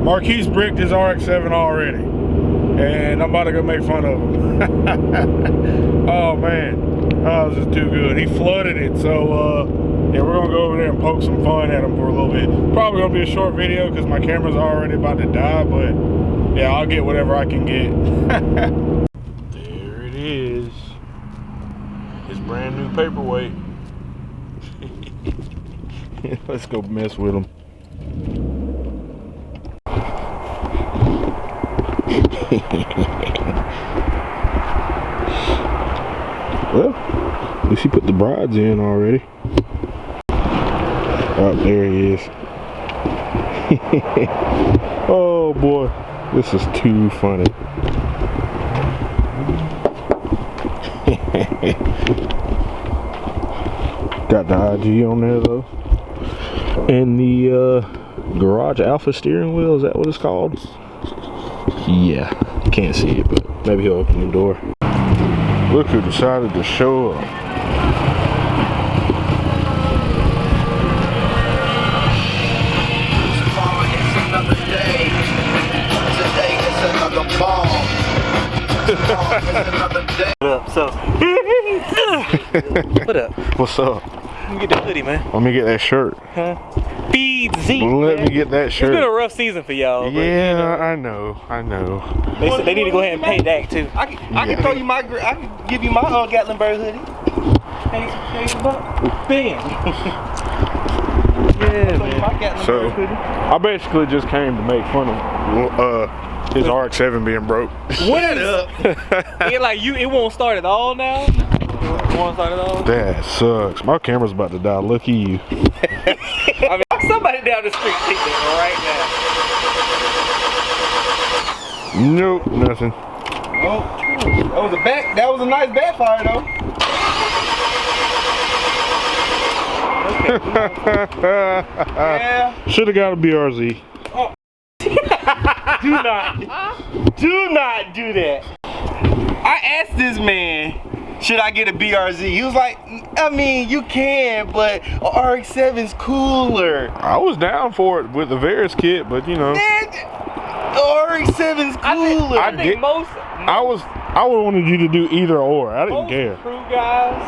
Marquise bricked his RX-7 already, and I'm about to go make fun of him. Oh man, oh, this is too good. He flooded it, so yeah, we're gonna go over there and poke some fun at him for a little bit. Probably gonna be a short video because my camera's already about to die, but yeah, I'll get whatever I can get. There it is. His brand new paperweight. Let's go mess with him. Well, at least he put the brides in already. Oh, there he is. Oh boy, this is too funny. Got the IG on there though. And the garage alpha steering wheel, is that what it's called? Yeah, can't see it, but maybe he'll open the door. Look who decided to show up. What up? What's up? Let me get the hoodie, man. Let me get that shirt. Huh? Feed-Z. Let me get that shirt. It's been a rough season for y'all. Yeah, I know. They said they need to go ahead and pay that too. I can throw you my, I can give you my Gatlinburg hoodie. Hey, Bam. Yeah, man. So I basically just came to make fun of his RX-7 being broke. What up? It won't start at all now. It won't start at all. That sucks. My camera's about to die. Look at you. I mean, somebody down the street take that right now. Nope, nothing. Oh, that was a nice backfire though. Yeah. Should have got a BRZ. Oh. Do not do that. I asked this man, should I get a BRZ? He was like, I mean, you can, but a RX-7's cooler. I was down for it with the Varus kit, but you know. Man, the RX-7's cooler. I think most I wanted you to do either or. I didn't care. Crew guys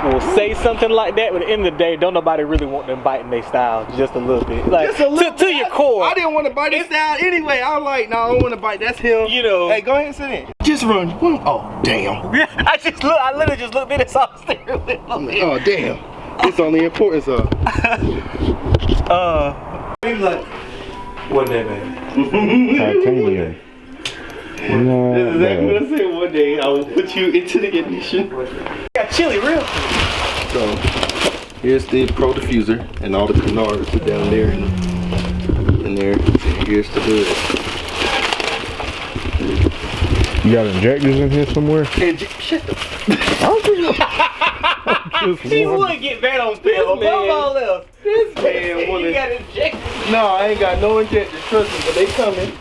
will say something like that, but at the end of the day, don't nobody really want them biting their style just a little bit. Like, just a little to your core. I didn't want to bite his style anyway. I was like, no, I don't want to bite. That's him. You know. Hey, go ahead and sit in. Just run. Oh, damn. I literally just looked at it, saw the steering wheel. Oh, damn. It's on the importance of. He was like, what that man? Titanium. That's exactly what I said. One day I will put you into the ignition. Got chili real. So here's the Pro diffuser, and all the canards are down there in there. And here's the hood. You got injectors in here somewhere? And shut the. He would get that on film above all else. This man you got injectors. No, I ain't got no injectors. Trust me, but they coming.